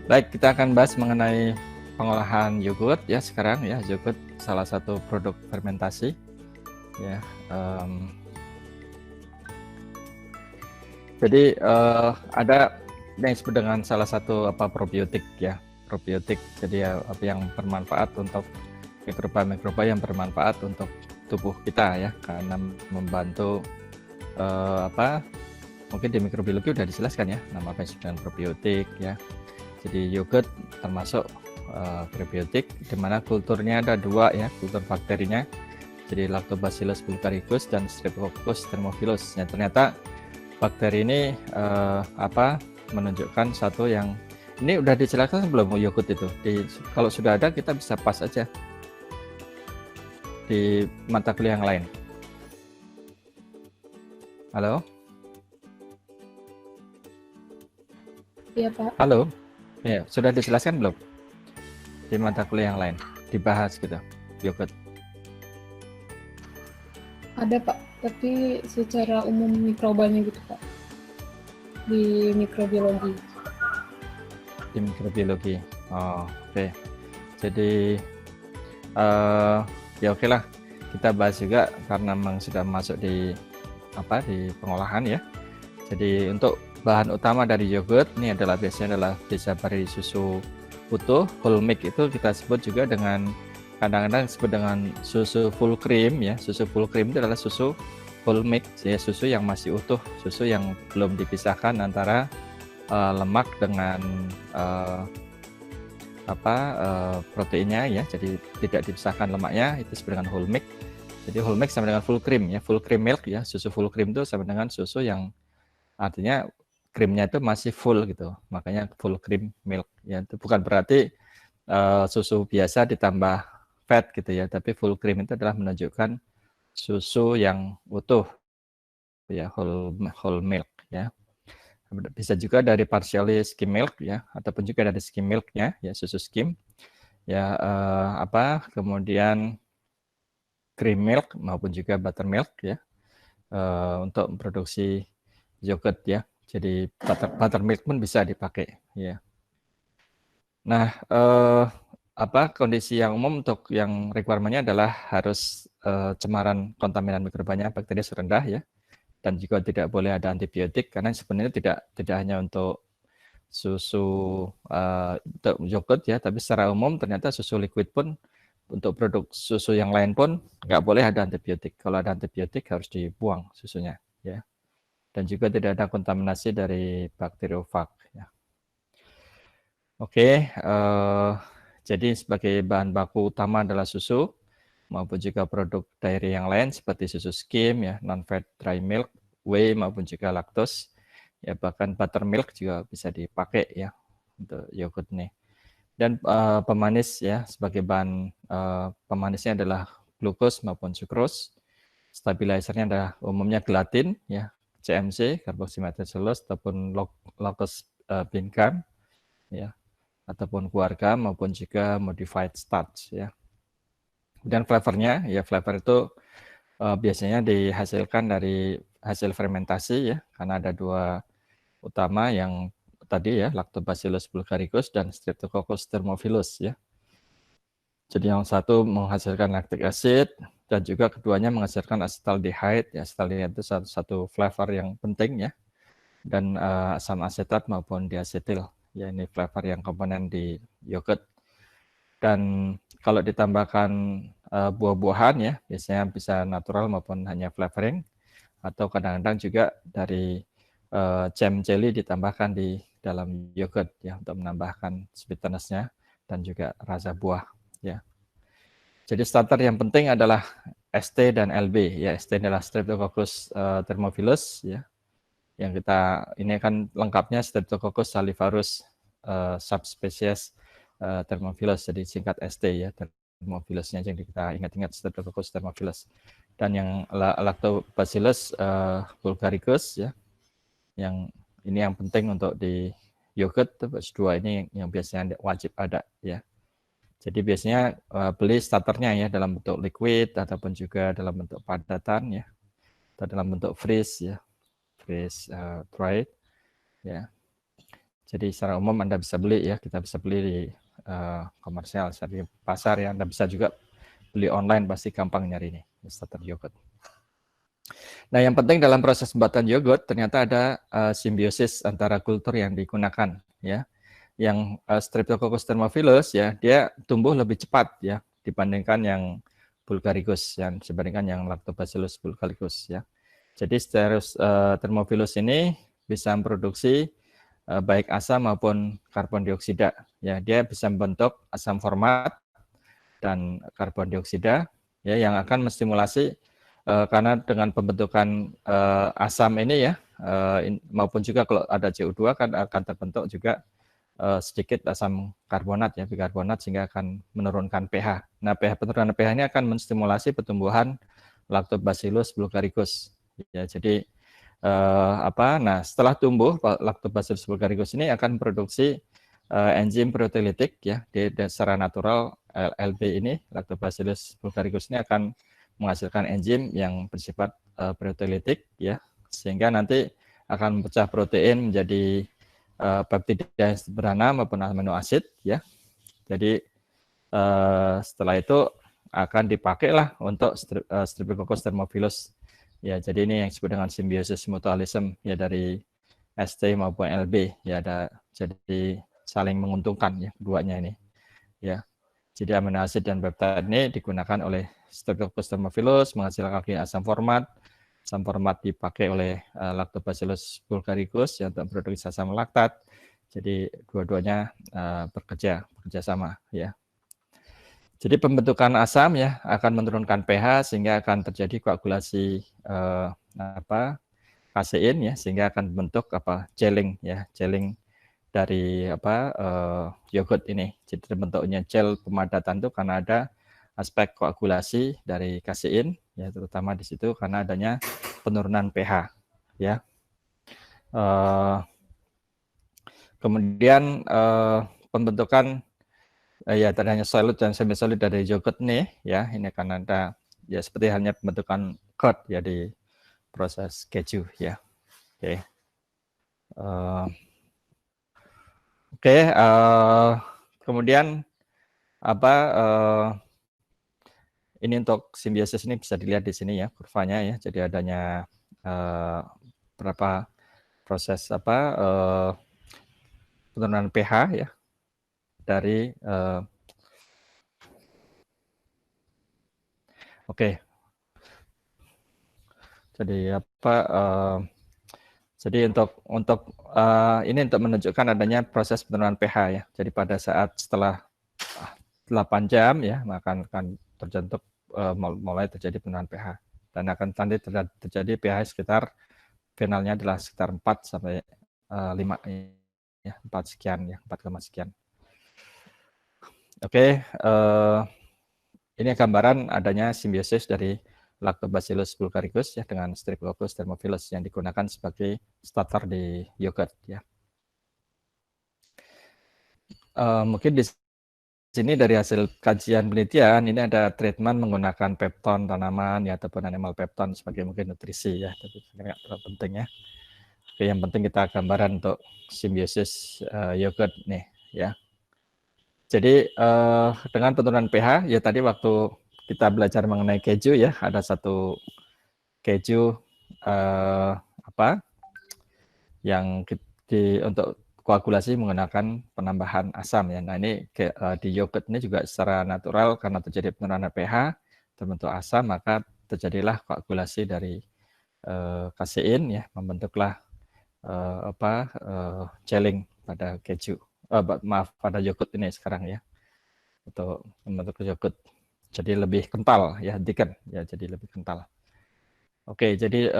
Baik, kita akan bahas mengenai pengolahan yogurt ya sekarang ya. Yogurt salah satu produk fermentasi ya. Jadi ada yang disebut dengan salah satu probiotik ya, probiotik. Jadi apa yang bermanfaat untuk mikroba-mikroba yang bermanfaat untuk tubuh kita ya, karena membantu mungkin di mikrobiologi udah dijelaskan ya, nama apa dengan probiotik ya. Jadi yogurt termasuk probiotik, di mana kulturnya ada dua ya, kultur bakterinya. Jadi Lactobacillus bulgaricus dan Streptococcus thermophilus. Ya, ternyata bakteri ini menunjukkan satu yang ini udah dijelaskan belum yogurt itu. Kalau sudah ada kita bisa pas aja di mata kuliah yang lain. Halo? Iya, Pak. Halo? Ya, sudah dijelaskan belum? Di mata kuliah yang lain, dibahas gitu, yogurt. Ada, Pak. Tapi secara umum mikrobanya gitu, Pak. Di mikrobiologi. Di mikrobiologi. Oh, oke. Jadi ya oke lah, kita bahas juga karena memang sudah masuk di pengolahan ya. Jadi untuk bahan utama dari yogurt ini biasanya bisa dari susu utuh, whole milk. Itu kita sebut juga dengan kadang-kadang disebut dengan susu full cream ya. Susu full cream itu adalah susu whole milk ya, susu yang masih utuh, susu yang belum dipisahkan antara lemak dengan proteinnya ya. Jadi tidak dipisahkan lemaknya, itu disebut dengan whole milk. Jadi whole milk sama dengan full cream ya. Full cream milk ya, susu full cream itu sama dengan susu yang artinya krimnya itu masih full gitu, makanya full cream milk ya. Itu bukan berarti susu biasa ditambah fat gitu ya, tapi full cream itu adalah menunjukkan susu yang utuh ya, whole milk ya. Bisa juga dari partially skim milk ya, ataupun juga dari skim milknya ya, susu skim ya, kemudian cream milk maupun juga buttermilk ya, untuk memproduksi yogurt ya. Jadi buttermilk pun bisa dipakai ya. Nah, kondisi yang umum untuk yang requirement-nya adalah harus cemaran kontaminan mikrobanya bakteri rendah ya, dan juga tidak boleh ada antibiotik, karena sebenarnya tidak hanya untuk susu untuk yogurt ya, tapi secara umum ternyata susu liquid pun, untuk produk susu yang lain pun nggak boleh ada antibiotik. Kalau ada antibiotik harus dibuang susunya ya. Dan juga tidak ada kontaminasi dari bakteriofag ya. Oke, jadi sebagai bahan baku utama adalah susu maupun juga produk dairy yang lain seperti susu skim ya, non-fat dry milk, whey maupun juga laktos. Ya, bahkan buttermilk juga bisa dipakai ya untuk yogurt nih. Dan pemanis ya, sebagai bahan pemanisnya adalah glukos maupun sukrose. Stabilizernya adalah umumnya gelatin ya, CMC, carboxymethyl cellulose, ataupun locus bean gum ya, ataupun keluarga maupun juga modified starch ya. Dan flavornya ya, flavor itu biasanya dihasilkan dari hasil fermentasi ya, karena ada dua utama yang tadi ya, Lactobacillus bulgaricus dan Streptococcus thermophilus ya. Jadi yang satu menghasilkan lactic acid dan juga keduanya menghasilkan acetaldehyde ya. Acetaldehyde itu satu flavor yang penting ya, dan asam asetat maupun diacetyl ya, ini flavor yang komponen di yogurt. Dan kalau ditambahkan buah-buahan ya, biasanya bisa natural maupun hanya flavoring, atau kadang-kadang juga dari jam jelly ditambahkan di dalam yogurt ya, untuk menambahkan sweetness-nya dan juga rasa buah ya. Jadi starter yang penting adalah ST dan LB ya. ST adalah Streptococcus thermophilus ya, yang kita ini kan lengkapnya Streptococcus salivarius subspecies thermophilus, jadi singkat ST ya, thermophilusnya, jadi kita ingat-ingat Streptococcus thermophilus. Dan yang Lactobacillus bulgaricus ya, yang ini yang penting untuk di yogurt. Terus dua ini yang biasanya wajib ada ya. Jadi biasanya beli starternya ya dalam bentuk liquid ataupun juga dalam bentuk padatan ya, atau dalam bentuk freeze ya, freeze dried ya. Jadi secara umum Anda bisa beli ya, kita bisa beli di komersial, di pasar ya. Anda bisa juga beli online, pasti gampang nyari ini starter yogurt. Nah, yang penting dalam proses pembuatan yogurt ternyata ada simbiosis antara kultur yang digunakan ya. Yang Streptococcus thermophilus ya, dia tumbuh lebih cepat ya dibandingkan yang Bulgaricus, yang dibandingkan yang Lactobacillus bulgaricus ya. Jadi Thermophilus ini bisa memproduksi baik asam maupun karbon dioksida. Ya, dia bisa membentuk asam format dan karbon dioksida ya yang akan menstimulasi karena dengan pembentukan asam ini ya maupun juga kalau ada CO2 kan akan terbentuk juga sedikit asam karbonat ya, bikarbonat sehingga akan menurunkan pH. Nah, penurunan pH ini akan menstimulasi pertumbuhan Lactobacillus bulgaricus. Ya, jadi nah setelah tumbuh Lactobacillus bulgaricus ini akan produksi enzim proteolitik ya, secara natural LB ini Lactobacillus bulgaricus ini akan menghasilkan enzim yang bersifat proteolitik ya, sehingga nanti akan memecah protein menjadi peptida yang sederhana maupun amino asid ya. Jadi setelah itu akan dipakailah untuk Streptococcus thermophilus. Ya, jadi ini yang disebut dengan simbiosis mutualisme ya dari ST maupun LB ya, ada jadi saling menguntungkan ya keduanya ini ya. Jadi amino asid dan peptida ini digunakan oleh Streptococcus thermophilus menghasilkan asam format. Asam format dipakai oleh Lactobacillus bulgaricus ya, untuk produksi asam laktat. Jadi dua-duanya bekerja sama ya. Jadi pembentukan asam ya akan menurunkan pH sehingga akan terjadi koagulasi kasein ya, sehingga akan membentuk gelling ya, gelling dari yogurt ini. Jadi terbentuknya gel pemadatan itu karena ada aspek koagulasi dari kasein ya, terutama di situ karena adanya penurunan pH ya. Kemudian pembentukan ya tadi hanya solid dan semi solid dari yogurt nih ya, ini akan ada ya seperti halnya pembentukan curd ya di proses keju ya. Kemudian ini untuk simbiosis ini bisa dilihat di sini ya kurvanya ya. Jadi adanya berapa proses penurunan pH ya dari jadi jadi untuk ini untuk menunjukkan adanya proses penurunan pH ya. Jadi pada saat setelah 8 jam ya, maka akan terbentuk mulai terjadi penurunan pH dan akan nanti terjadi pH sekitar finalnya adalah sekitar 4 sampai 5 ya, 4 sekian ya, 4, sekian. Ini gambaran adanya simbiosis dari Lactobacillus bulgaricus ya dengan Streptococcus thermophilus yang digunakan sebagai starter di yogurt ya. Mungkin di sini dari hasil kajian penelitian ini ada treatment menggunakan pepton tanaman ya ataupun animal pepton sebagai mungkin nutrisi ya, tapi nggak terlalu penting ya. Oke, yang penting kita gambaran untuk simbiosis yogurt nih ya. Jadi dengan penurunan pH ya tadi waktu kita belajar mengenai keju ya, ada satu keju yang untuk koagulasi menggunakan penambahan asam ya. Nah ini di yogurt ini juga secara natural karena terjadi penurunan pH terbentuk asam, maka terjadilah koagulasi dari kasein ya, membentuklah gelling pada keju. Pada yogurt ini sekarang ya, untuk membentuk yogurt jadi lebih kental ya, thicken ya, jadi lebih kental. Oke, jadi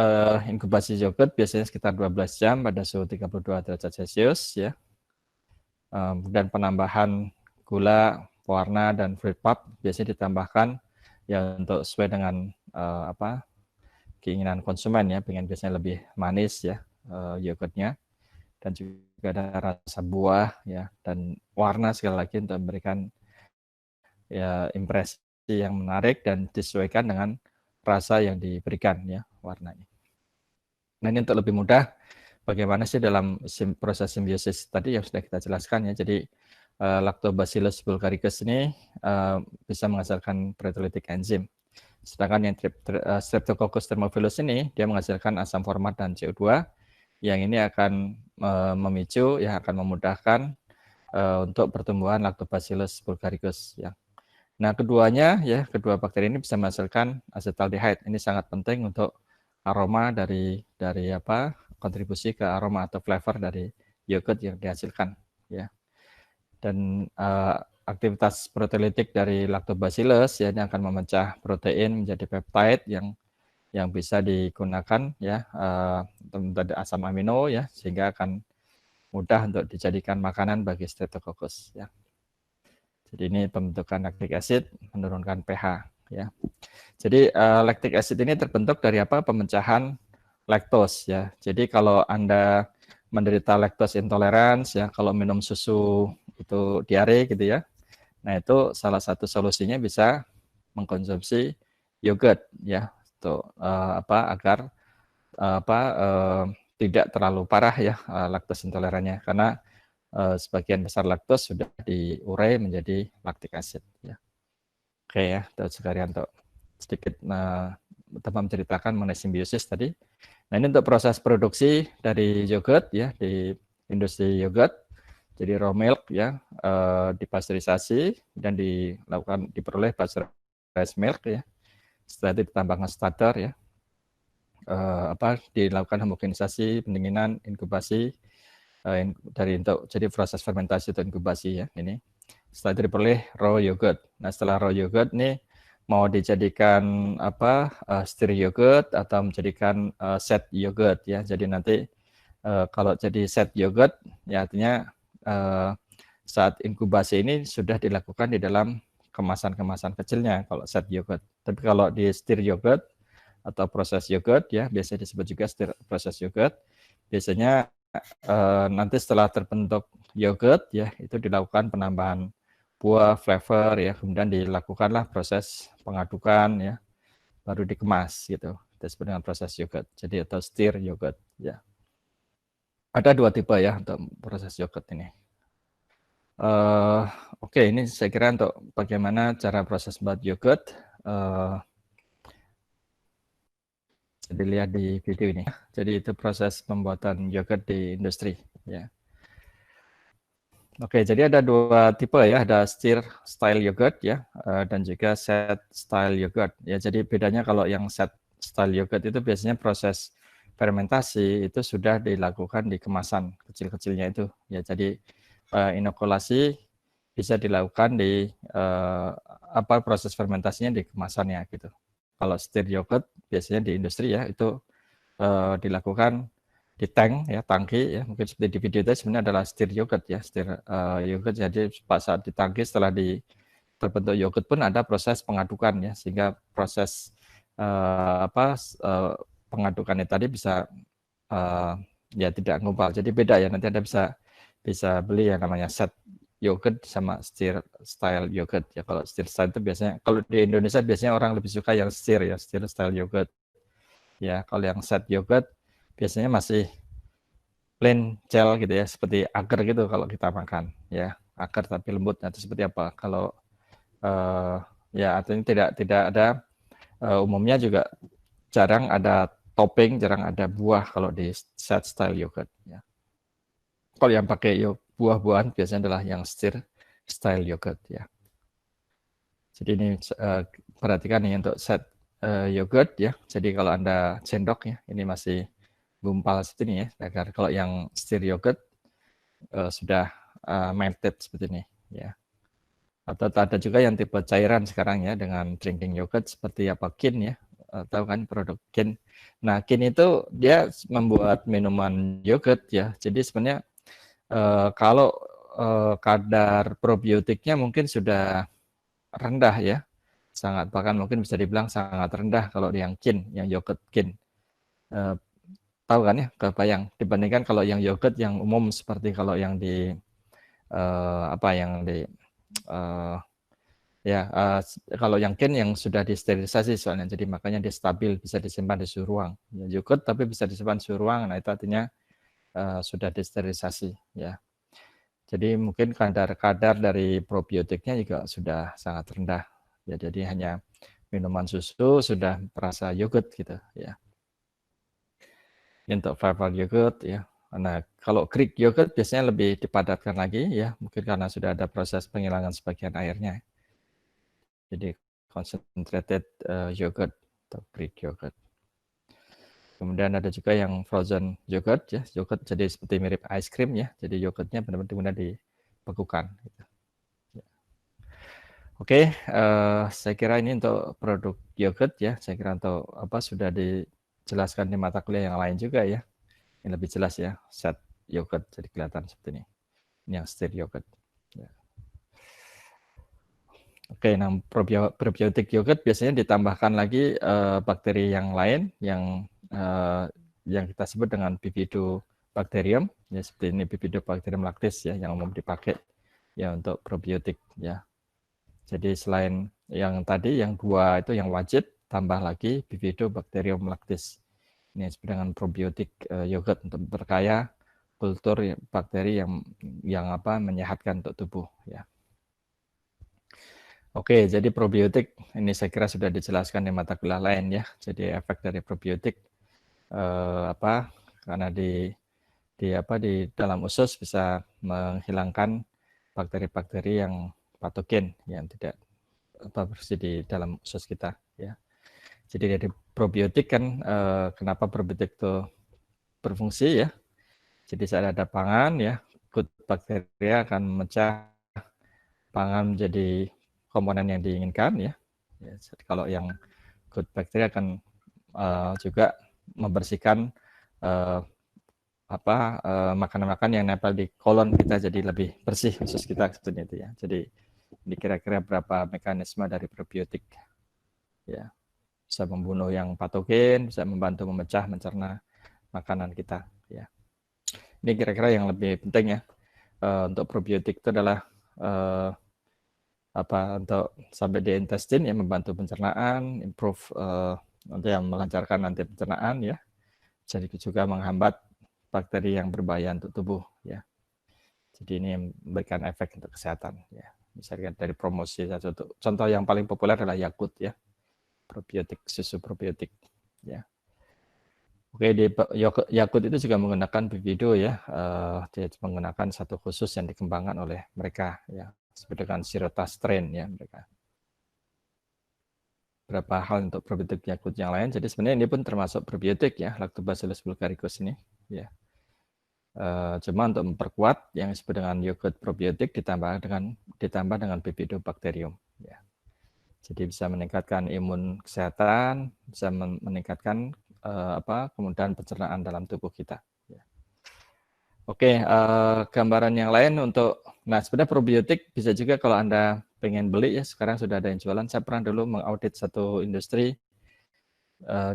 inkubasi yogurt biasanya sekitar 12 jam pada suhu 32 derajat Celcius ya. Dan penambahan gula, pewarna dan fruit pulp biasanya ditambahkan ya untuk sesuai dengan keinginan konsumen ya, pengen biasanya lebih manis ya yogurtnya, dan juga ada rasa buah ya, dan warna sekali lagi untuk memberikan ya impresi yang menarik dan disesuaikan dengan rasa yang diberikan ya warnanya. Nah ini untuk lebih mudah bagaimana sih dalam proses simbiosis tadi yang sudah kita jelaskan ya. Jadi Lactobacillus bulgaricus ini bisa menghasilkan proteolytic enzim. Sedangkan yang Streptococcus thermophilus ini dia menghasilkan asam format dan CO2 yang ini akan memicu ya, akan memudahkan untuk pertumbuhan Lactobacillus bulgaricus ya. Nah, keduanya ya, kedua bakteri ini bisa menghasilkan acetaldehyde. Ini sangat penting untuk aroma dari apa? Kontribusi ke aroma atau flavor dari yogurt yang dihasilkan ya. Dan aktivitas proteolitik dari Lactobacillus ya, ini akan memecah protein menjadi peptide yang bisa digunakan ya untuk asam amino ya, sehingga akan mudah untuk dijadikan makanan bagi Streptococcus ya. Jadi ini pembentukan lactic acid menurunkan pH ya. Jadi lactic acid ini terbentuk dari apa? Pemecahan laktos ya. Jadi kalau Anda menderita lactose intolerance ya, kalau minum susu itu diare gitu ya. Nah, itu salah satu solusinya bisa mengkonsumsi yogurt ya. Tuh agar tidak terlalu parah ya laktos intolerannya, karena sebagian besar laktos sudah diurai menjadi lactic acid ya. Oke ya, Dr. Sukaryanto sedikit teman menceritakan mengenai simbiosis tadi. Nah, ini untuk proses produksi dari yogurt ya, di industri yogurt. Jadi raw milk ya, dipasteurisasi dan diperoleh pasteurized milk ya. Setelah itu ditambahkan starter ya. Dilakukan homogenisasi, pendinginan, inkubasi jadi proses fermentasi atau inkubasi ya ini. Setelah itu diperoleh raw yogurt. Nah, setelah raw yogurt nih mau dijadikan stir yogurt atau menjadikan set yogurt ya. Jadi nanti kalau jadi set yogurt ya artinya saat inkubasi ini sudah dilakukan di dalam kemasan-kemasan kecilnya kalau set yogurt. Tapi kalau di stir yogurt atau proses yogurt ya, biasanya disebut juga stir proses yogurt, biasanya nanti setelah terbentuk yogurt ya, itu dilakukan penambahan buah, flavor ya, kemudian dilakukanlah proses pengadukan ya, baru dikemas gitu. Itu disebut dengan proses yogurt. Jadi atau stir yogurt ya. Ada dua tipe ya untuk proses yogurt ini. Oke, ini saya kira untuk bagaimana cara proses buat yogurt. Dilihat di video ini. Jadi itu proses pembuatan yogurt di industri ya. Oke, jadi ada dua tipe ya, ada stir style yogurt ya, dan juga set style yogurt ya. Jadi bedanya kalau yang set style yogurt itu biasanya proses fermentasi itu sudah dilakukan di kemasan kecil-kecilnya itu ya. Jadi inokulasi bisa dilakukan di proses fermentasinya di kemasannya gitu. Kalau stir yogurt biasanya di industri ya itu dilakukan di tank ya, tangki ya, mungkin seperti di video itu sebenarnya adalah stir yogurt ya, stir yogurt. Jadi saat di tangki setelah terbentuk yogurt pun ada proses pengadukan ya, sehingga proses pengadukannya tadi bisa ya tidak ngumpal. Jadi beda ya, nanti Anda bisa beli yang namanya set yogurt sama stir style yogurt ya. Kalau stir style itu biasanya, kalau di Indonesia biasanya orang lebih suka yang stir ya, stir style yogurt ya. Kalau yang set yogurt biasanya masih plain gel gitu ya, seperti agar gitu kalau kita makan ya, agar tapi lembut. Itu seperti apa kalau ya artinya tidak ada umumnya juga jarang ada topping, jarang ada buah kalau di set style yogurt ya. Kalau yang pakai buah-buahan biasanya adalah yang stir style yogurt ya. Jadi ini perhatikan nih untuk set yogurt ya. Jadi kalau Anda sendok ya, ini masih gumpal seperti ini ya. Agar kalau yang stir yogurt sudah melted seperti ini ya. Atau ada juga yang tipe cairan sekarang ya, dengan drinking yogurt seperti apa Kin ya. Tahu kan produk Kin. Nah, Kin itu dia membuat minuman yogurt ya. Jadi sebenarnya kalau kadar probiotiknya mungkin sudah rendah ya, sangat, bahkan mungkin bisa dibilang sangat rendah kalau yang Kin, yang yogurt Kin. Tahu kan ya, kebayang dibandingkan kalau yang yogurt yang umum seperti kalau yang di kalau yang Kin yang sudah disterilisasi soalnya, jadi makanya dia stabil, bisa disimpan di suhu ruang. Ya, yogurt tapi bisa disimpan di suhu ruang. Nah, itu artinya sudah disterilisasi ya. Jadi mungkin kadar dari probiotiknya juga sudah sangat rendah. Ya, jadi hanya minuman susu sudah perasa yogurt gitu ya. Ini untuk Flaval yogurt ya. Nah, kalau Greek yogurt biasanya lebih dipadatkan lagi ya, mungkin karena sudah ada proses penghilangan sebagian airnya. Jadi concentrated yogurt atau Greek yogurt. Kemudian ada juga yang frozen yogurt ya, yogurt jadi seperti mirip ice cream ya, jadi yogurtnya benar-benar kemudian dibekukan. Gitu. Ya. Oke, saya kira ini untuk produk yogurt ya, saya kira untuk apa sudah dijelaskan di mata kuliah yang lain juga ya, yang lebih jelas ya, set yogurt jadi kelihatan seperti ini yang stir yogurt. Ya. Oke, nah probiotik yogurt biasanya ditambahkan lagi bakteri yang lain yang kita sebut dengan Bifidobacterium, ya seperti ini Bifidobacterium lactis ya yang umum dipakai ya untuk probiotik ya. Jadi selain yang tadi yang 2 itu yang wajib, tambah lagi Bifidobacterium lactis. Ini disebut dengan probiotik yogurt untuk berkaya kultur bakteri yang apa menyehatkan untuk tubuh ya. Oke, jadi probiotik ini saya kira sudah dijelaskan di mata kuliah lain ya. Jadi efek dari probiotik karena di dalam usus bisa menghilangkan bakteri-bakteri yang patogen yang tidak bersih di dalam usus kita ya. Jadi dari probiotik kan kenapa probiotik itu berfungsi ya. Jadi saat ada pangan ya, good bakteri akan memecah pangan menjadi komponen yang diinginkan ya. Jadi kalau yang good bakteri akan juga membersihkan makanan-makanan yang nempel di kolon kita jadi lebih bersih usus kita seperti itu ya. Jadi ini kira-kira berapa mekanisme dari probiotik ya. Bisa membunuh yang patogen, bisa membantu memecah, mencerna makanan kita ya. Ini kira-kira yang lebih penting ya. Untuk probiotik itu adalah untuk sampai di intestine ya, membantu pencernaan, improve untuk yang melancarkan nanti pencernaan ya. Jadi juga menghambat bakteri yang berbahaya untuk tubuh ya. Jadi ini memberikan efek untuk kesehatan ya. Misalkan dari promosi satu contoh yang paling populer adalah Yakult ya. Probiotik, susu probiotik ya. Oke, di Yakult itu juga menggunakan Bifido ya. Dia menggunakan satu khusus yang dikembangkan oleh mereka ya. Seperti dengan Sirota strain ya mereka. Berapa hal untuk probiotik Yakult yang lain. Jadi sebenarnya ini pun termasuk probiotik ya, Lactobacillus bulgaricus ini ya. Cuma untuk memperkuat yang disebut dengan yogurt probiotik ditambah dengan Bifidobacterium ya. Jadi bisa meningkatkan imun kesehatan, bisa meningkatkan kemudahan pencernaan dalam tubuh kita ya. Oke, gambaran yang lain untuk sebenarnya probiotik bisa juga kalau Anda pengen beli ya, sekarang sudah ada yang jualan. Saya pernah dulu mengaudit satu industri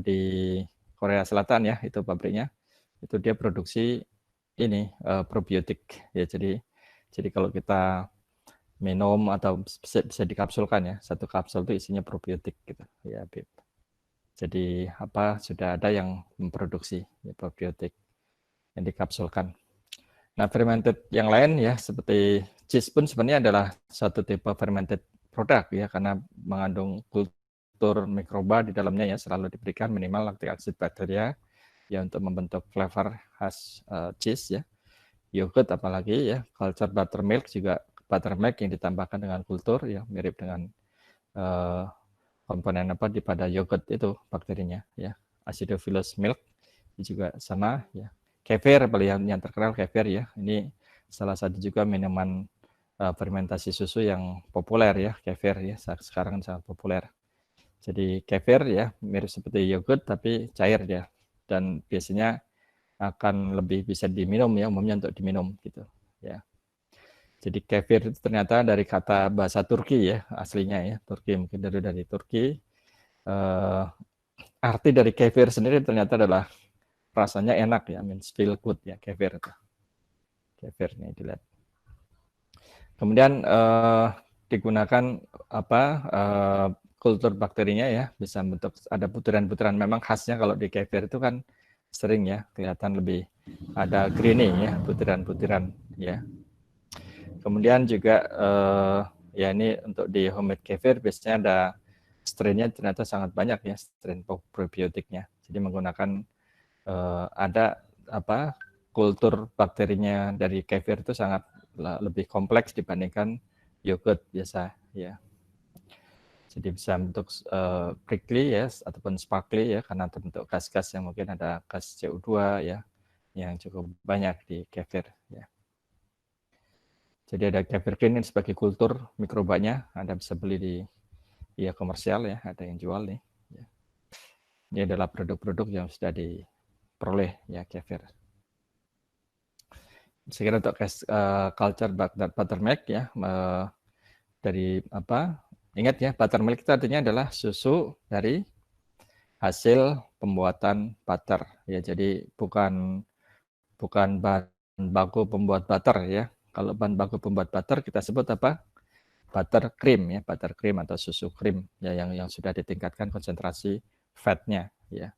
di Korea Selatan ya, itu pabriknya. Itu dia produksi ini probiotik ya. Jadi kalau kita minum atau bisa dikapsulkan ya, satu kapsul itu isinya probiotik gitu ya, Bib. Jadi sudah ada yang memproduksi ya, probiotik yang dikapsulkan. Nah, fermented yang lain ya seperti cheese pun sebenarnya adalah satu tipe fermented produk ya, karena mengandung kultur mikroba di dalamnya ya, selalu diberikan minimal lactic acid bacteria ya untuk membentuk flavor khas cheese ya. Yogurt apalagi ya, culture buttermilk juga, buttermilk yang ditambahkan dengan kultur ya, mirip dengan komponen pada yogurt itu bakterinya ya. Acidophilus milk juga sama ya. Kefir yang terkenal kefir ya. Ini salah satu juga minuman fermentasi susu yang populer ya, kefir ya, sekarang sangat populer. Jadi kefir ya mirip seperti yogurt tapi cair ya, dan biasanya akan lebih bisa diminum ya, umumnya untuk diminum gitu ya. Jadi kefir itu ternyata dari kata bahasa Turki ya, aslinya ya, Turki, mungkin dari Turki. Arti dari kefir sendiri ternyata adalah rasanya enak ya, means feel good ya, kefir itu. Kefir nih dilihat. Kemudian digunakan kultur bakterinya ya, bisa bentuk ada butiran-butiran, memang khasnya kalau di kefir itu kan sering ya kelihatan lebih ada graining ya, butiran-butiran ya. Kemudian juga ya ini untuk di homemade kefir biasanya ada strainnya ternyata sangat banyak ya, strain probiotiknya. Jadi menggunakan ada apa kultur bakterinya dari kefir itu sangat lebih kompleks dibandingkan yogurt biasa ya. Jadi bisa bentuk prickly ya ataupun sparkly ya karena terbentuk gas-gas yang mungkin ada gas CO2 ya yang cukup banyak di kefir ya. Jadi ada kefir clean sebagai kultur mikrobanya, Anda bisa beli di ya komersial ya, ada yang jual nih. Ya. Ini adalah produk-produk yang sudah diperoleh ya kefir. Saya kira untuk culture buttermilk ya dari apa? Ingat ya, buttermilk itu artinya adalah susu dari hasil pembuatan butter ya. Jadi bukan bahan baku pembuat butter ya. Kalau bahan baku pembuat butter kita sebut apa? Butter cream ya, butter cream atau susu krim ya yang sudah ditingkatkan konsentrasi fatnya ya.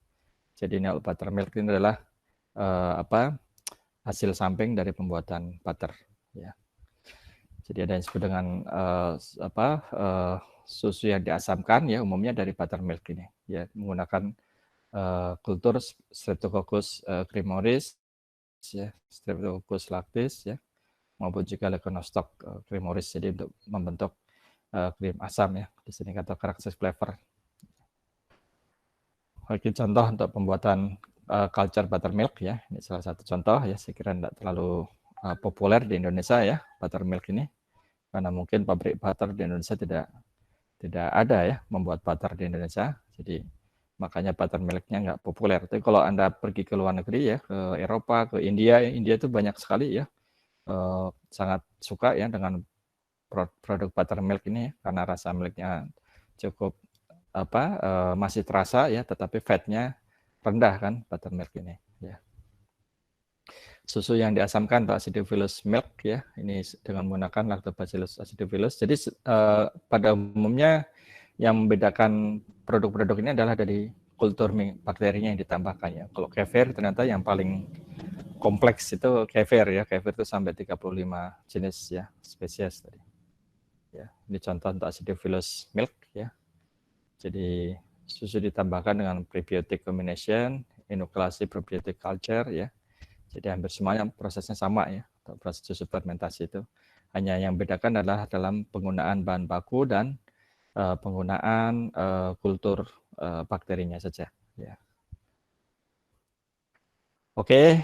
Jadi ini buttermilk ini adalah apa? Hasil samping dari pembuatan butter ya. Jadi ada yang disebut dengan susu yang diasamkan ya umumnya dari buttermilk ini ya menggunakan kultur Streptococcus cremoris ya, Streptococcus lactis ya maupun juga Leuconostoc cremoris jadi untuk membentuk krim asam ya di sini kata karakter flavor. Oke, contoh untuk pembuatan culture buttermilk ya ini salah satu contoh ya saya kira tidak terlalu populer di Indonesia ya buttermilk ini karena mungkin pabrik butter di Indonesia tidak ada ya membuat butter di Indonesia jadi makanya buttermilknya nggak populer. Tapi kalau Anda pergi ke luar negeri ya ke Eropa ke India itu banyak sekali ya sangat suka ya dengan produk buttermilk ini karena rasa milknya cukup masih terasa ya tetapi fatnya rendah kan buttermilk ini ya. Susu yang diasamkan atau acidophilus milk ya ini dengan menggunakan lactobacillus acidophilus. Jadi pada umumnya yang membedakan produk-produk ini adalah dari kultur bakterinya yang ditambahkan ya. Kalau kefir ternyata yang paling kompleks itu kefir ya. Kefir itu sampai 35 jenis ya spesies tadi. Ya, ini contoh untuk acidophilus milk ya. Jadi susu ditambahkan dengan prebiotic combination, inokulasi probiotic culture ya. Jadi hampir semuanya prosesnya sama ya, proses susu fermentasi itu. Hanya yang bedakan adalah dalam penggunaan bahan baku dan penggunaan kultur bakterinya saja. Ya. Oke,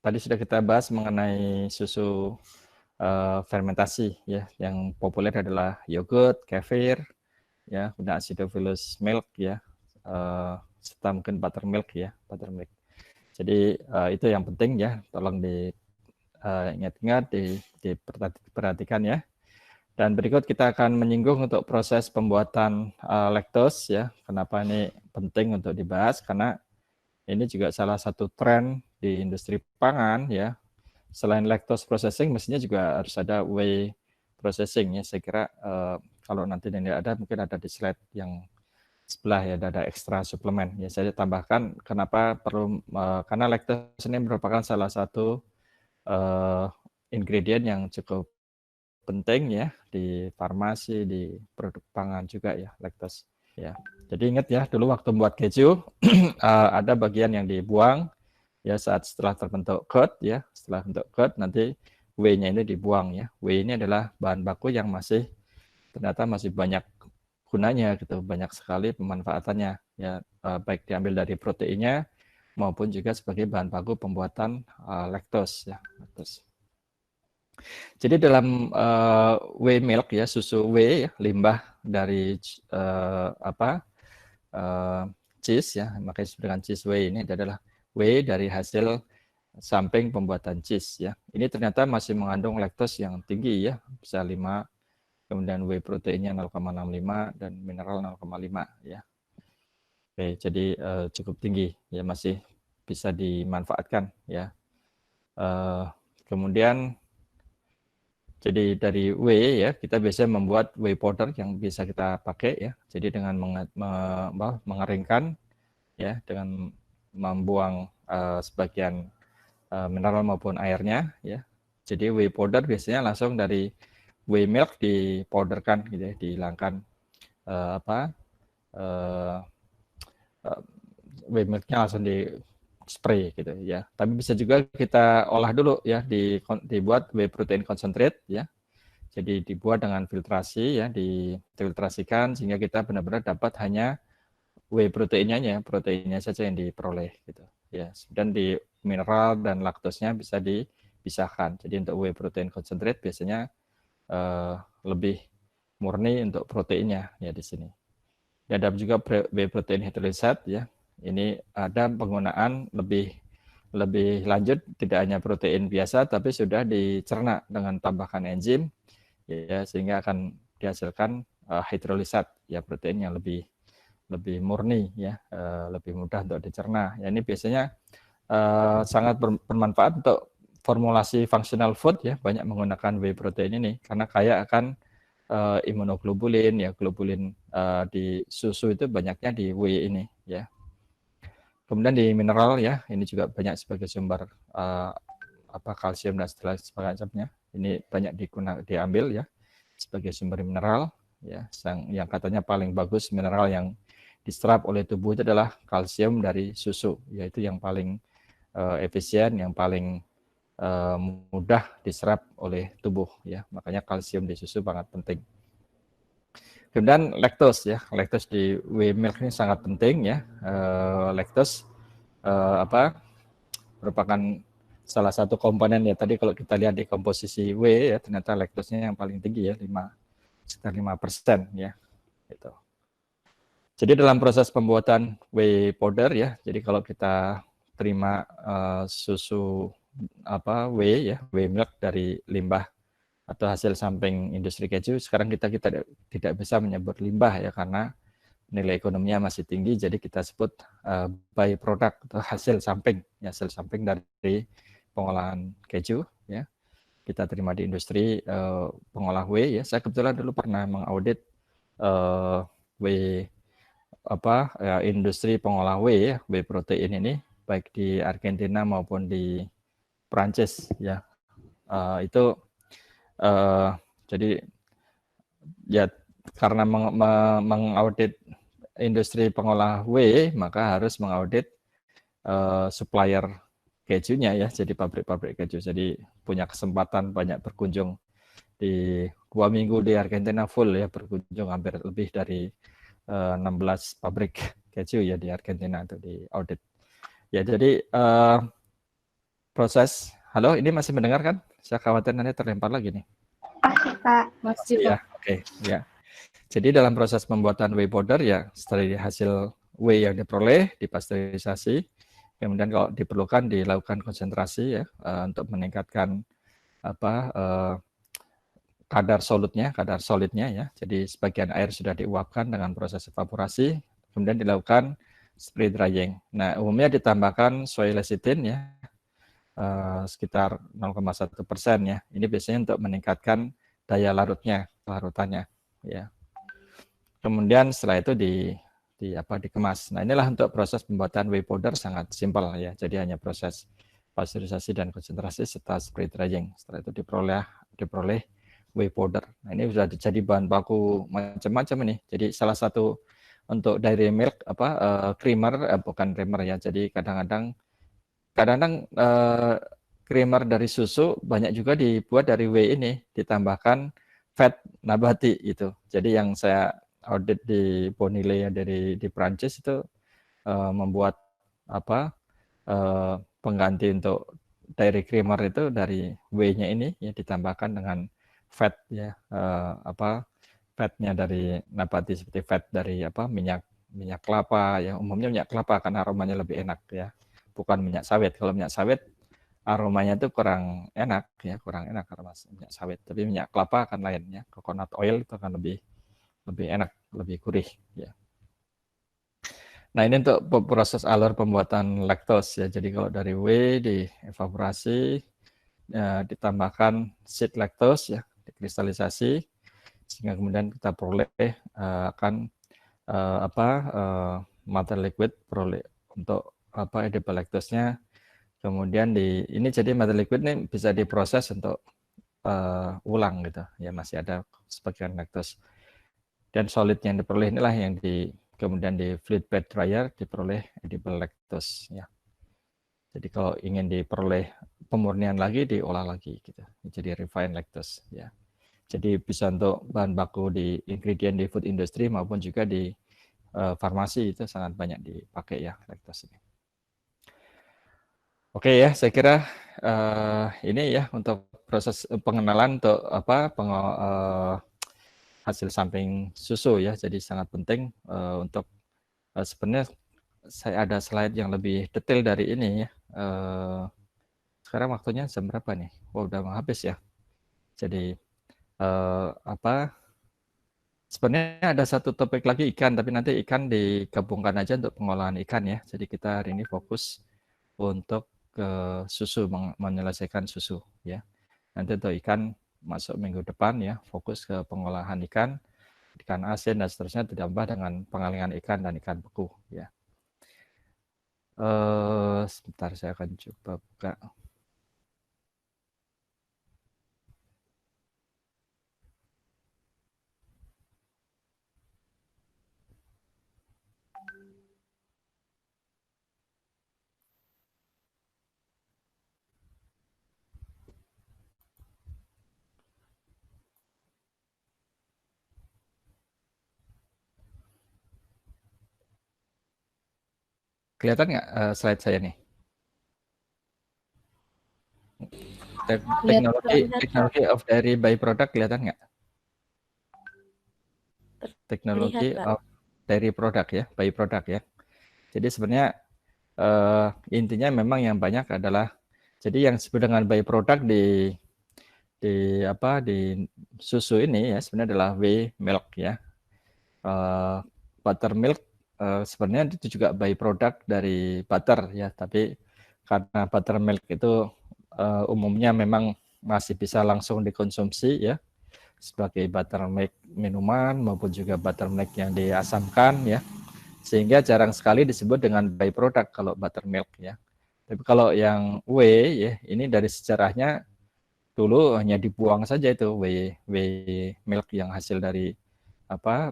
tadi sudah kita bahas mengenai susu fermentasi ya, yang populer adalah yogurt, kefir, ya, kemudian acidophilus milk ya, serta mungkin buttermilk ya, buttermilk. Jadi itu yang penting ya, tolong diingat-ingat, diperhatikan ya. Dan berikut kita akan menyinggung untuk proses pembuatan lactose ya. Kenapa ini penting untuk dibahas? Karena ini juga salah satu tren di industri pangan ya. Selain lactose processing, mestinya juga harus ada whey processing ya. Saya kira kalau nanti ini ada, mungkin ada di slide yang sebelah ya ada ekstra suplemen ya saya tambahkan kenapa perlu karena lactose ini merupakan salah satu ingredient yang cukup penting ya di farmasi di produk pangan juga ya lactose ya jadi ingat ya dulu waktu membuat keju ada bagian yang dibuang ya setelah terbentuk curd ya setelah bentuk curd nanti whey-nya ini dibuang ya whey ini adalah bahan baku yang ternyata masih banyak gunanya gitu banyak sekali pemanfaatannya ya baik diambil dari proteinnya maupun juga sebagai bahan baku pembuatan lactose ya lactose. Jadi dalam whey milk ya susu whey ya, limbah dari cheese ya makanya dengan cheese whey ini adalah whey dari hasil samping pembuatan cheese ya ini ternyata masih mengandung lactose yang tinggi ya bisa 5 kemudian whey proteinnya 0,65 dan mineral 0,5 ya. Oke, jadi cukup tinggi ya masih bisa dimanfaatkan ya. Kemudian jadi dari whey ya kita biasanya membuat whey powder yang bisa kita pakai ya. Jadi dengan mengeringkan ya dengan membuang sebagian mineral maupun airnya ya. Jadi whey powder biasanya langsung dari whey milk dipowderkan gitu ya, dihilangkan whey milknya langsung di spray gitu ya. Tapi bisa juga kita olah dulu ya, dibuat whey protein concentrate ya. Jadi dibuat dengan filtrasi ya, difiltrasikan sehingga kita benar-benar dapat hanya whey proteinnya saja yang diperoleh gitu ya. Dan di mineral dan laktosnya bisa dipisahkan. Jadi untuk whey protein concentrate biasanya lebih murni untuk proteinnya ya di sini. Ya, ada juga whey protein hydrolysate ya. Ini ada penggunaan lebih lanjut, tidak hanya protein biasa tapi sudah dicerna dengan tambahkan enzim ya, sehingga akan dihasilkan hydrolysate ya, protein yang lebih murni ya, lebih mudah untuk dicerna. Ya, ini biasanya sangat bermanfaat untuk formulasi functional food ya, banyak menggunakan whey protein ini karena kaya akan imunoglobulin ya, globulin di susu itu banyaknya di whey ini ya. Kemudian di mineral ya, ini juga banyak sebagai sumber kalsium dan sebagainya. Ini banyak diambil ya sebagai sumber mineral ya, yang katanya paling bagus mineral yang diserap oleh tubuh itu adalah kalsium dari susu, yaitu yang paling efisien, yang paling mudah diserap oleh tubuh ya. Makanya kalsium di susu sangat penting. Kemudian laktos ya, laktos di whey milk ini sangat penting ya. Laktos merupakan salah satu komponen ya, tadi kalau kita lihat di komposisi whey ya, ternyata laktosnya yang paling tinggi ya, sekitar 5% ya gitu. Jadi dalam proses pembuatan whey powder ya, jadi kalau kita terima susu whey ya, whey milk dari limbah atau hasil samping industri keju, sekarang kita tidak bisa menyebut limbah ya, karena nilai ekonominya masih tinggi, jadi kita sebut by product atau hasil samping ya, hasil samping dari pengolahan keju ya, kita terima di industri pengolah whey ya. Saya kebetulan dulu pernah mengaudit whey industri pengolah whey ya, whey protein ini baik di Argentina maupun di Prancis ya. Itu jadi ya, karena mengaudit industri pengolah whey, maka harus mengaudit supplier kejunya ya, jadi pabrik-pabrik keju. Jadi punya kesempatan banyak berkunjung di 2 minggu di Argentina full ya, berkunjung hampir lebih dari 16 pabrik keju ya di Argentina itu di audit. Ya, jadi proses. Halo, ini masih mendengar kan? Saya khawatir nanti terlempar lagi nih. Masih, Pak. Masih, ya, Pak. Oke, ya. Jadi dalam proses pembuatan whey powder ya, setelah hasil whey yang diperoleh dipasteurisasi, kemudian kalau diperlukan dilakukan konsentrasi ya, untuk meningkatkan kadar solidnya ya. Jadi sebagian air sudah diuapkan dengan proses evaporasi, kemudian dilakukan spray drying. Nah, umumnya ditambahkan soy lecithin ya, sekitar 0,1% ya. Ini biasanya untuk meningkatkan daya larutannya ya. Kemudian setelah itu dikemas. Nah, inilah untuk proses pembuatan whey powder, sangat simpel ya. Jadi hanya proses pasteurisasi dan konsentrasi serta spray drying. Setelah itu diperoleh whey powder. Nah, ini sudah jadi bahan baku macam-macam ini. Jadi salah satu untuk dairy milk creamer, bukan creamer ya. Jadi kadang-kadang creamer dari susu banyak juga dibuat dari whey ini, ditambahkan fat nabati itu. Jadi yang saya audit di Bonile di Prancis itu membuat pengganti untuk dairy creamer itu dari whey-nya ini ya, ditambahkan dengan fat ya, fatnya dari nabati seperti fat dari minyak kelapa ya, umumnya minyak kelapa karena aromanya lebih enak ya, bukan minyak sawit. Kalau minyak sawit aromanya itu kurang enak aroma minyak sawit, tapi minyak kelapa akan lain ya, coconut oil itu akan lebih enak, lebih gurih ya. Nah, ini untuk proses alur pembuatan laktos ya. Jadi kalau dari whey dievaporasi, ditambahkan seed laktos ya, dikristalisasi, sehingga kemudian kita peroleh mother liquid untuk edible lactose-nya. Kemudian ini jadi mother liquid ini bisa diproses untuk ulang gitu ya, masih ada sebagian lactose. Dan solid yang diperoleh inilah yang kemudian di fluid bed dryer diperoleh edible lactose ya. Jadi kalau ingin diperoleh pemurnian lagi, diolah lagi gitu. Jadi refined lactose ya. Jadi bisa untuk bahan baku di ingredient di food industry maupun juga di farmasi itu sangat banyak dipakai ya lactose ini. Oke ya, saya kira ini ya untuk proses pengenalan untuk hasil samping susu ya. Jadi sangat penting untuk sebenarnya saya ada slide yang lebih detail dari ini ya. Sekarang waktunya jam berapa nih? Oh, udah mau habis ya. Jadi sebenarnya ada satu topik lagi ikan, tapi nanti ikan digabungkan aja untuk pengolahan ikan ya. Jadi kita hari ini fokus untuk ke susu, menyelesaikan susu ya. Nanti untuk ikan masuk minggu depan ya, fokus ke pengolahan ikan asin dan seterusnya, ditambah dengan pengalihan ikan dan ikan beku ya. Sebentar saya akan coba buka. Kelihatan nggak slide saya nih? Teknologi of dairy byproduct kelihatan nggak? Teknologi of dairy product ya, byproduct ya. Jadi sebenarnya intinya memang yang banyak adalah, jadi yang disebut dengan byproduct di susu ini ya sebenarnya adalah whey milk ya. Buttermilk sebenarnya itu juga byproduct dari butter ya, tapi karena buttermilk itu umumnya memang masih bisa langsung dikonsumsi ya sebagai buttermilk minuman maupun juga buttermilk yang diasamkan ya, sehingga jarang sekali disebut dengan byproduct kalau buttermilk ya. Tapi kalau yang whey ya, ini dari sejarahnya dulu hanya dibuang saja itu whey milk yang hasil dari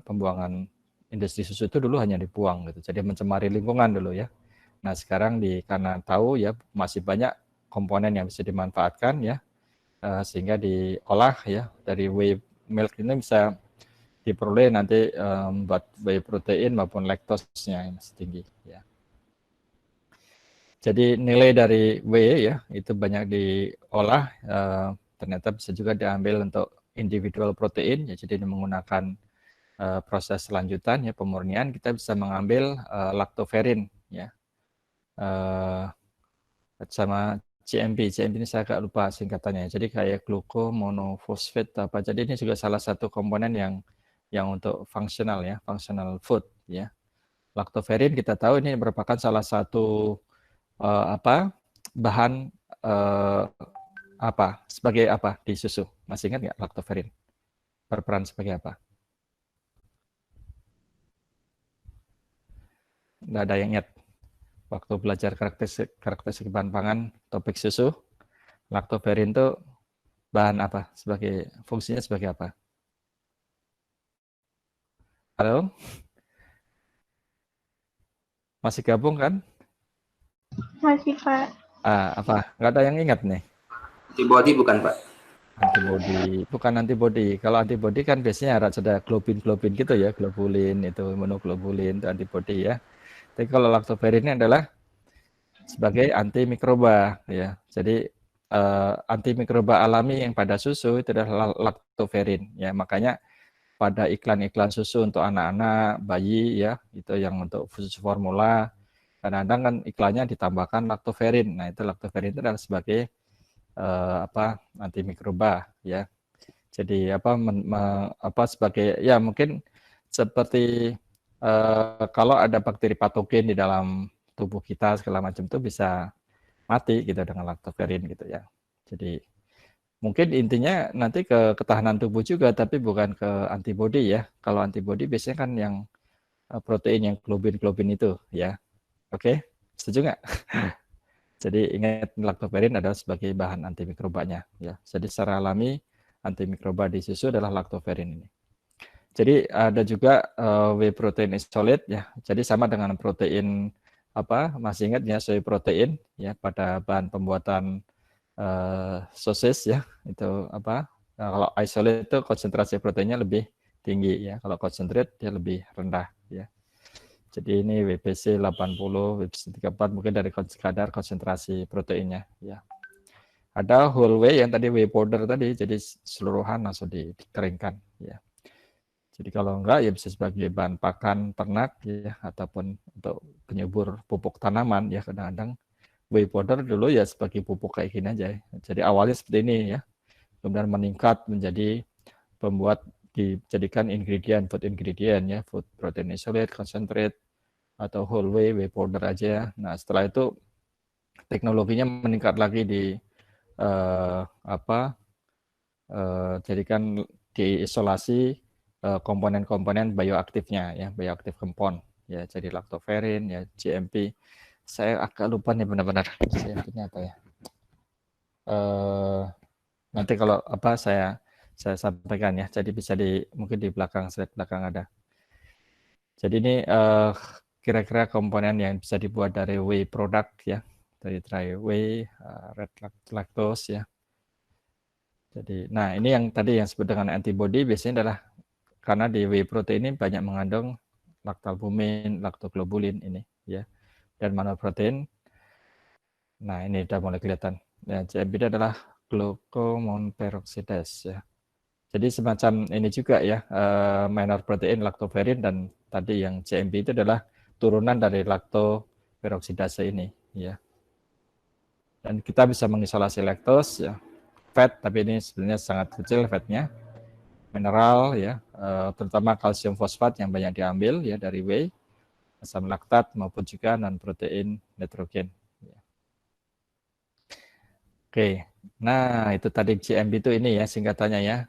pembuangan industri susu itu dulu hanya dibuang gitu. Jadi mencemari lingkungan dulu ya. Nah, sekarang karena tahu ya masih banyak komponen yang bisa dimanfaatkan ya, sehingga diolah ya, dari whey milk ini bisa diperoleh nanti buat whey protein maupun laktosnya yang masih tinggi ya. Jadi nilai dari whey ya itu banyak diolah, ternyata bisa juga diambil untuk individual protein ya, jadi menggunakan proses selanjutan ya pemurnian kita bisa mengambil lactoferrin ya, sama CMP ini saya agak lupa singkatannya, jadi kayak glucomonofosfat apa, jadi ini juga salah satu komponen yang untuk fungsional ya, functional food ya. Lactoferrin kita tahu ini merupakan salah satu bahan sebagai apa di susu, masih ingat nggak lactoferrin berperan sebagai apa? Nggak ada yang ingat waktu belajar karakteristik bahan pangan topik susu, lactoferrin itu bahan apa, sebagai fungsinya sebagai apa? Halo, masih gabung kan? Masih, Pak. Apa? Nggak ada yang ingat nih? Antibody bukan, Pak? Antibody, bukan antibody. Kalau antibody kan biasanya harus ada globin gitu ya, globulin itu, imunoglobulin itu antibody ya. Tapi kalau lactoferrin ini adalah sebagai antimikroba ya. Jadi antimikroba alami yang pada susu itu adalah lactoferrin ya. Makanya pada iklan-iklan susu untuk anak-anak, bayi ya, itu yang untuk susu formula, kadang-kadang kan iklannya ditambahkan lactoferrin. Nah, itu lactoferrin itu adalah sebagai antimikroba ya. Jadi sebagai ya mungkin seperti kalau ada bakteri patogen di dalam tubuh kita segala macam itu bisa mati gitu dengan lactoferrin gitu ya. Jadi mungkin intinya nanti ke ketahanan tubuh juga, tapi bukan ke antibody ya. Kalau antibody biasanya kan yang protein yang globin itu ya. Oke. Setuju nggak? Jadi ingat lactoferrin adalah sebagai bahan antimikrobanya ya. Jadi secara alami antimikroba di susu adalah lactoferrin ini. Jadi ada juga whey protein isolate ya. Jadi sama dengan protein masih ingat ya soy protein ya pada bahan pembuatan sosis ya. Itu Nah, kalau isolate itu konsentrasi proteinnya lebih tinggi ya. Kalau concentrate dia lebih rendah ya. Jadi ini WBC 80, WBC 34 mungkin dari kadar konsentrasi proteinnya ya. Ada whole whey yang tadi whey powder tadi, jadi seluruhan langsung dikeringkan ya. Jadi kalau enggak ya bisa sebagai bahan pakan ternak ya ataupun untuk penyubur pupuk tanaman ya. Kadang-kadang whey powder dulu ya sebagai pupuk kayak gini aja ya. Jadi awalnya seperti ini ya. Kemudian meningkat menjadi pembuat dijadikan food ingredient ya, food protein isolate, concentrate atau whole whey powder aja. Nah setelah itu teknologinya meningkat lagi jadikan diisolasi komponen-komponen bioaktifnya ya, bioaktif compound ya, jadi lactoferrin ya, GMP. Saya agak lupa nih benar-benar GMP-nya apa ya. Nanti kalau saya sampaikan ya. Jadi bisa mungkin di slide belakang ada. Jadi ini kira-kira komponen yang bisa dibuat dari whey product ya, dari dry whey, red lactose ya. Jadi, nah ini yang tadi yang disebut dengan antibody biasanya adalah karena di whey protein ini banyak mengandung lactalbumin, lactoglobulin ini ya, dan monoprotein. Nah ini udah mulai kelihatan. Ya, GMP adalah glucomonperoxidase ya. Jadi semacam ini juga ya, minor protein lactoferrin, dan tadi yang GMP itu adalah turunan dari lactoperoksidase ini ya. Dan kita bisa mengisolasi lactose ya, fat, tapi ini sebenarnya sangat kecil fatnya, mineral ya, terutama kalsium fosfat yang banyak diambil ya dari whey, asam laktat maupun juga non protein nitrogen. Ya. Oke, nah itu tadi GMP itu ini ya singkatannya ya.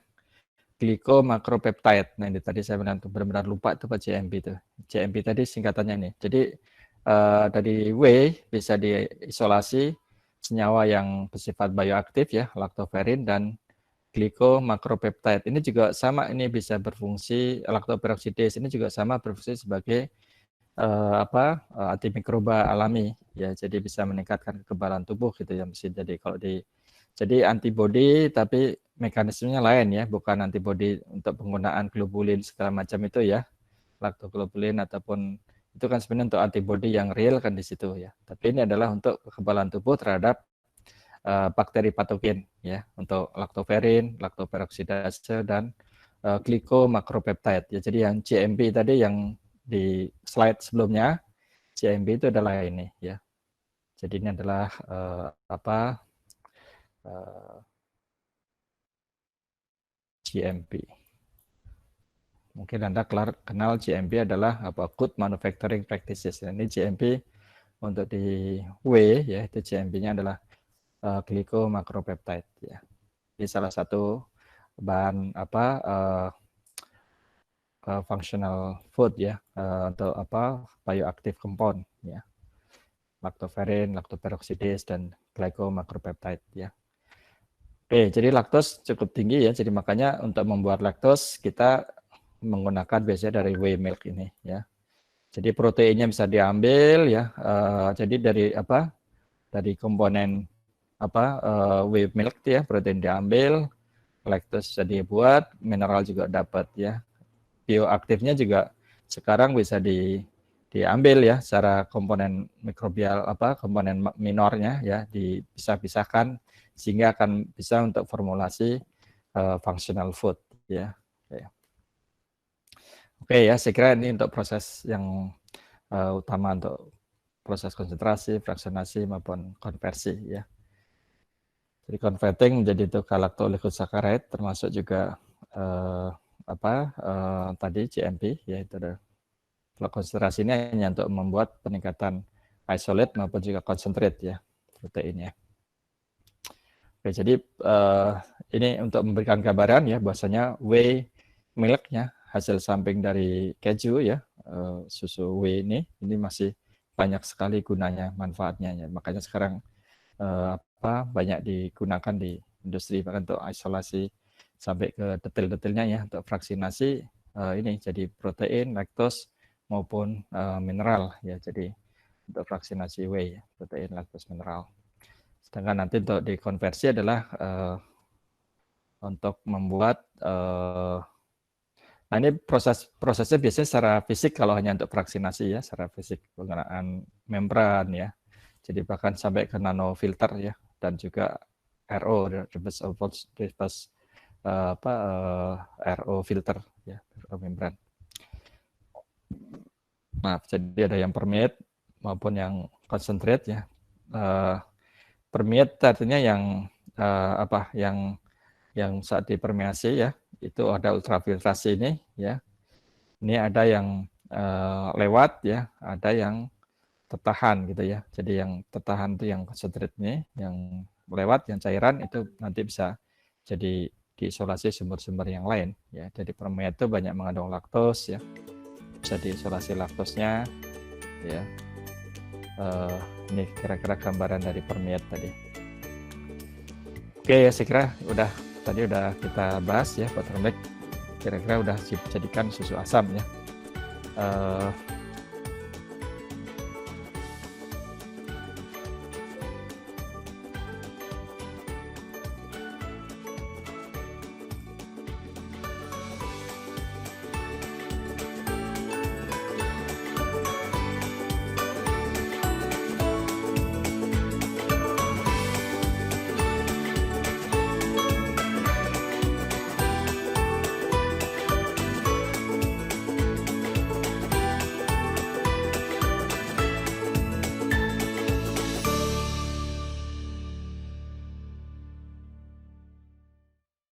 Glycomakropeptide. Nah ini tadi saya benar-benar lupa itu Pak GMP itu. GMP tadi singkatannya ini. Jadi dari whey bisa diisolasi senyawa yang bersifat bioaktif ya, lactoferrin dan glycomakropeptide. Ini juga sama, ini bisa berfungsi, lactoperoxidase ini juga sama berfungsi sebagai antimikroba alami ya. Jadi bisa meningkatkan kekebalan tubuh gitu ya mesin. Jadi kalau jadi antibody tapi mekanismenya lain ya, bukan antibody untuk penggunaan globulin segala macam itu ya, lactoglobulin ataupun itu kan sebenarnya untuk antibody yang real kan di situ ya. Tapi ini adalah untuk kekebalan tubuh terhadap bakteri patogen ya, untuk lactoferrin, lactoperoksidase dan glycomakropeptide ya. Jadi yang GMP tadi yang di slide sebelumnya, GMP itu adalah ini ya. Jadi ini adalah GMP. Mungkin Anda kenal GMP adalah Good Manufacturing Practices. Ini GMP untuk di whey ya, itu GMP-nya adalah glycomakropeptide ya. Ini salah satu bahan functional food ya, atau bioactive compound ya. Lactoferrin, lactoperoxidase dan glycomakropeptide ya. Oke, jadi laktos cukup tinggi ya. Jadi makanya untuk membuat laktos kita menggunakan biasanya dari whey milk ini ya. Jadi proteinnya bisa diambil ya. Jadi dari komponen whey milk ya, protein diambil, laktos bisa dibuat, mineral juga dapat ya. Bioaktifnya juga sekarang bisa diambil ya secara komponen mikrobial komponen minornya ya, dipisah-pisahkan sehingga akan bisa untuk formulasi functional food ya. Oke ya, saya kira ini untuk proses yang utama untuk proses konsentrasi, fraksionasi maupun konversi ya. Jadi converting menjadi itu galactoligosaccharide termasuk juga tadi GMP yaitu kalau konsentrasi ini hanya untuk membuat peningkatan isolate maupun juga concentrate ya proteinnya. Oke, jadi ini untuk memberikan gambaran ya bahwasanya whey milknya hasil samping dari keju ya, susu whey ini masih banyak sekali gunanya, manfaatnya ya. Makanya sekarang banyak digunakan di industri bahkan untuk isolasi sampai ke detail-detailnya ya, untuk vaksinasi ini jadi protein, laktos maupun mineral ya. Jadi untuk vaksinasi whey ya, protein, laktos, mineral. Sedangkan nanti untuk dikonversi adalah untuk membuat nah ini prosesnya biasanya secara fisik kalau hanya untuk vaksinasi ya, secara fisik penggunaan membran ya. Jadi bahkan sampai ke nanofilter ya, dan juga RO reverse RO filter ya, RO membran. Nah, jadi ada yang permeate maupun yang concentrate ya. Permeate artinya yang yang saat dipermeasi ya, itu ada ultrafiltrasi ini ya. Ini ada yang lewat ya, ada yang tertahan gitu ya. Jadi yang tertahan itu yang concentrate ini, yang lewat yang cairan itu nanti bisa jadi diisolasi sumber-sumber yang lain ya. Jadi permeate itu banyak mengandung laktos ya. Bisa diisolasi laktosnya ya. Ini kira-kira gambaran dari permeate tadi. Oke ya, saya kira tadi udah kita bahas ya buttermilk, kira-kira udah dijadikan susu asam ya.